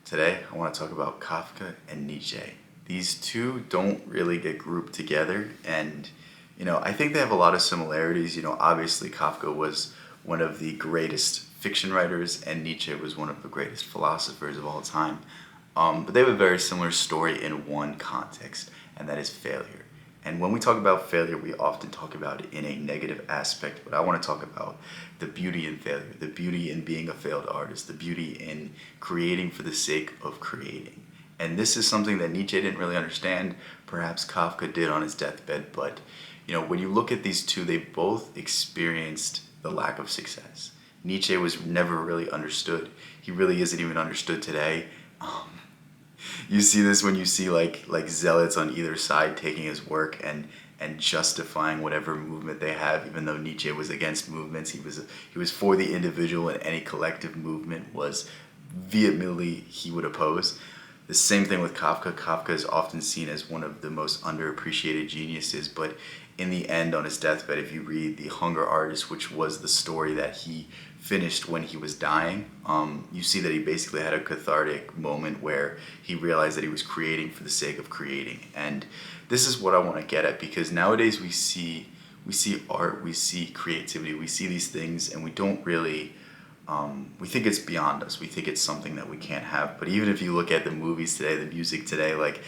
Today, I want to talk about Kafka and Nietzsche. These two don't really get grouped together, and I think they have a lot of similarities. Obviously, Kafka was one of the greatest fiction writers, and Nietzsche was one of the greatest philosophers of all time. But they have a very similar story in one context, and that is failure. And when we talk about failure, we often talk about it in a negative aspect, but I want to talk about the beauty in failure, the beauty in being a failed artist, the beauty in creating for the sake of creating. And this is something that Nietzsche didn't really understand. Perhaps Kafka did on his deathbed, but when you look at these two, they both experienced the lack of success. Nietzsche was never really understood. He really isn't even understood today. You see this when you see like zealots on either side taking his work and justifying whatever movement they have, even though Nietzsche was against movements. He was for the individual, and any collective movement was vehemently he would oppose. The same thing with Kafka. Kafka is often seen as one of the most underappreciated geniuses, but in the end, on his deathbed, if you read The Hunger Artist, which was the story that he finished when he was dying, you see that he basically had a cathartic moment where he realized that he was creating for the sake of creating. And this is what I want to get at, because nowadays we see art, we see creativity, we see these things, and we don't really we think it's beyond us. We think it's something that we can't have. But even if you look at the movies today, the music today, like,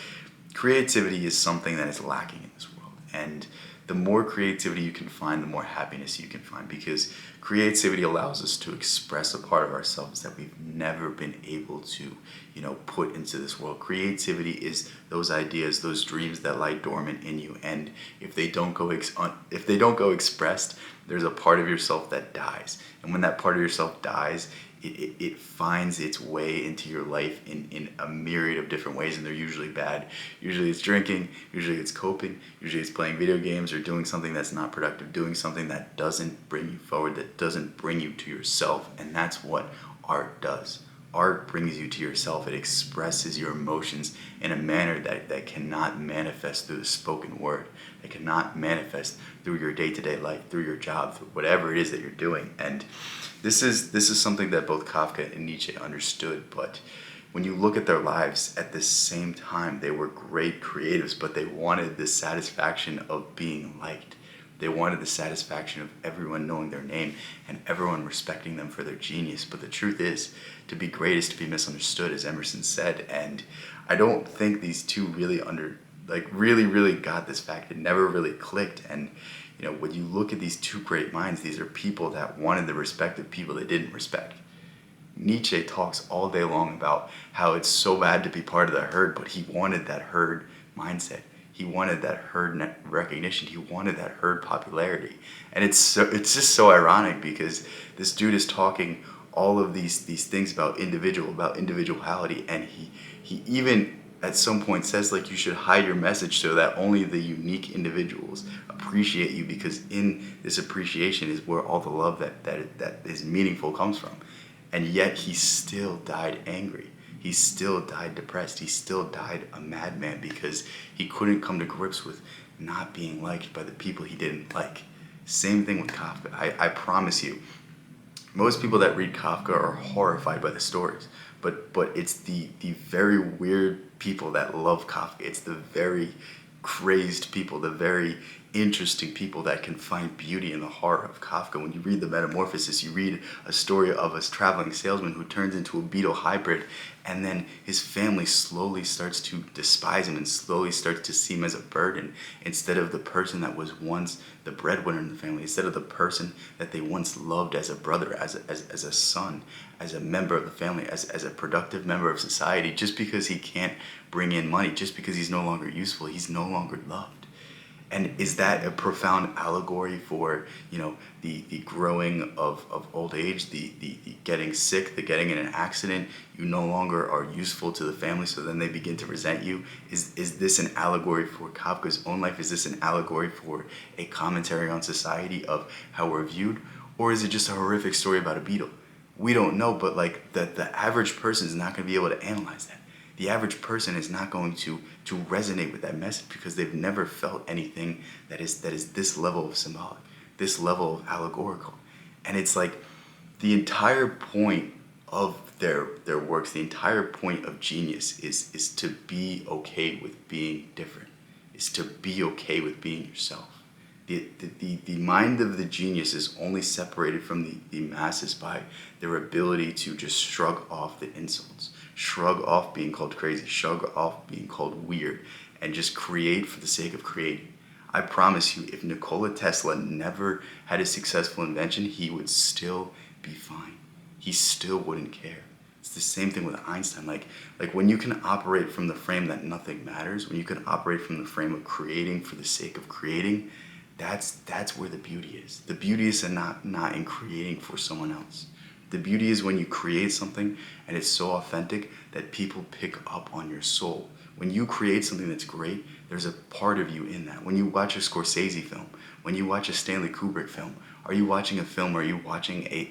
creativity is something that is lacking in this world. And the more creativity you can find, the more happiness you can find, because creativity allows us to express a part of ourselves that we've never been able to, put into this world. Creativity is those ideas, those dreams that lie dormant in you, and if they don't go expressed, there's a part of yourself that dies. And when that part of yourself dies, it finds its way into your life in a myriad of different ways, and they're usually bad. Usually it's drinking, usually it's coping, usually it's playing video games or doing something that's not productive, doing something that doesn't bring you forward, that doesn't bring you to yourself. And that's what art does. Art brings you to yourself. It expresses your emotions in a manner that cannot manifest through the spoken word, that cannot manifest through your day-to-day life, through your job, through whatever it is that you're doing. And this is something that both Kafka and Nietzsche understood. But when you look at their lives, at the same time, they were great creatives, but they wanted the satisfaction of being liked. They wanted the satisfaction of everyone knowing their name and everyone respecting them for their genius. But the truth is, to be great is to be misunderstood, as Emerson said. And I don't think these two really really got this fact. It never really clicked. And when you look at these two great minds, these are people that wanted the respect of people they didn't respect. Nietzsche talks all day long about how it's so bad to be part of the herd, but he wanted that herd mindset. He wanted that herd recognition. He wanted that herd popularity. And it's just so ironic, because this dude is talking all of these things about individuality, and he even at some point says, like, you should hide your message so that only the unique individuals appreciate you, because in this appreciation is where all the love that is meaningful comes from. And yet he still died angry. He still died depressed. He still died a madman, because he couldn't come to grips with not being liked by the people he didn't like. Same thing with Kafka. I promise you, most people that read Kafka are horrified by the stories, but it's the very weird people that love Kafka. It's the very crazed people, the very interesting people that can find beauty in the horror of Kafka. When you read the Metamorphosis, you read a story of a traveling salesman who turns into a beetle hybrid, and then his family slowly starts to despise him and slowly starts to see him as a burden, instead of the person that was once the breadwinner in the family, instead of the person that they once loved as a brother, as a son, as a member of the family, as a productive member of society. Just because he can't bring in money, just because he's no longer useful, he's no longer loved. And is that a profound allegory for, the growing of old age, the getting sick, the getting in an accident? You no longer are useful to the family, so then they begin to resent you. Is this an allegory for Kafka's own life? Is this an allegory for a commentary on society of how we're viewed? Or is it just a horrific story about a beetle? We don't know, but the average person is not going to be able to analyze that. The average person is not going to resonate with that message, because they've never felt anything that is this level of symbolic, this level of allegorical. And it's like the entire point of their works. The entire point of genius is to be okay with being different, is to be okay with being yourself. The mind of the genius is only separated from the masses by their ability to just shrug off the insults, shrug off being called crazy, shrug off being called weird, and just create for the sake of creating. I promise you, if Nikola Tesla never had a successful invention, he would still be fine. He still wouldn't care. It's the same thing with Einstein. Like when you can operate from the frame that nothing matters, when you can operate from the frame of creating for the sake of creating, that's where the beauty is. The beauty is not in creating for someone else. The beauty is when you create something and it's so authentic that people pick up on your soul. When you create something that's great, there's a part of you in that. When you watch a Scorsese film, when you watch a Stanley Kubrick film, are you watching a film or are you watching a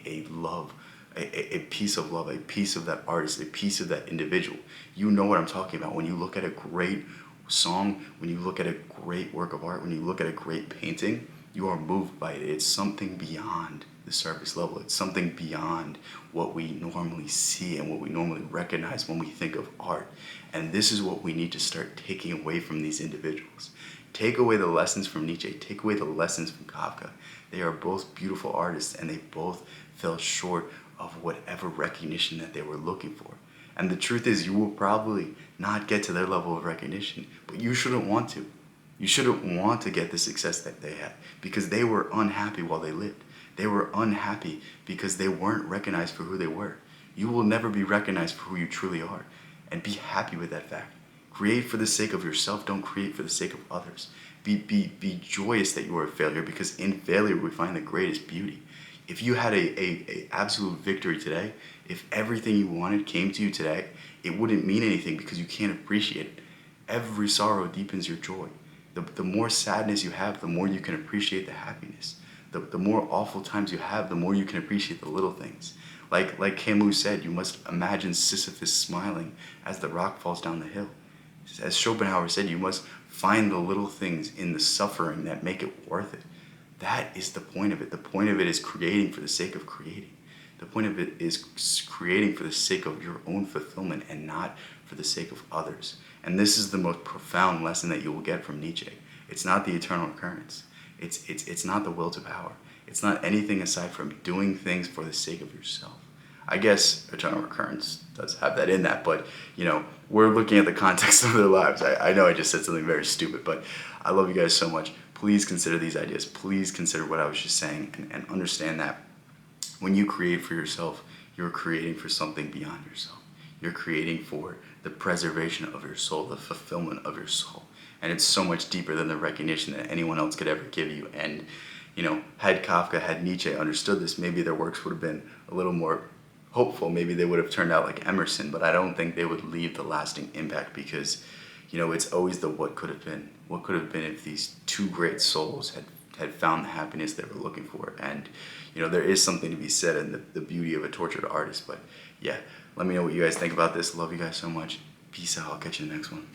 piece of love, a piece of that artist, a piece of that individual? You know what I'm talking about. When you look at a great song, when you look at a great work of art, when you look at a great painting, you are moved by it. It's something beyond the surface level. It's something beyond what we normally see and what we normally recognize when we think of art. And this is what we need to start taking away from these individuals. Take away the lessons from Nietzsche. Take away the lessons from Kafka. They are both beautiful artists and they both fell short of whatever recognition that they were looking for. And the truth is, you will probably not get to their level of recognition, but you shouldn't want to. You shouldn't want to get the success that they had because they were unhappy while they lived. They were unhappy because they weren't recognized for who they were. You will never be recognized for who you truly are, and be happy with that fact. Create for the sake of yourself, don't create for the sake of others. Be joyous that you are a failure because in failure we find the greatest beauty. If you had a absolute victory today, if everything you wanted came to you today, it wouldn't mean anything because you can't appreciate it. Every sorrow deepens your joy. The more sadness you have, the more you can appreciate the happiness. The more awful times you have, the more you can appreciate the little things. Like Camus said, you must imagine Sisyphus smiling as the rock falls down the hill. As Schopenhauer said, you must find the little things in the suffering that make it worth it. That is the point of it. The point of it is creating for the sake of creating. The point of it is creating for the sake of your own fulfillment and not for the sake of others. And this is the most profound lesson that you will get from Nietzsche. It's not the eternal recurrence. It's not the will to power. It's not anything aside from doing things for the sake of yourself. I guess eternal recurrence does have that in that, but we're looking at the context of their lives. I know I just said something very stupid, but I love you guys so much. Please consider these ideas. Please consider what I was just saying and understand that when you create for yourself, you're creating for something beyond yourself. You're creating for the preservation of your soul, the fulfillment of your soul. And it's so much deeper than the recognition that anyone else could ever give you. And, had Kafka, had Nietzsche understood this, maybe their works would have been a little more hopeful. Maybe they would have turned out like Emerson, but I don't think they would leave the lasting impact because, it's always the what could have been. What could have been if these two great souls had found the happiness they were looking for. And, there is something to be said in the beauty of a tortured artist. But yeah, let me know what you guys think about this. Love you guys so much. Peace out. I'll catch you in the next one.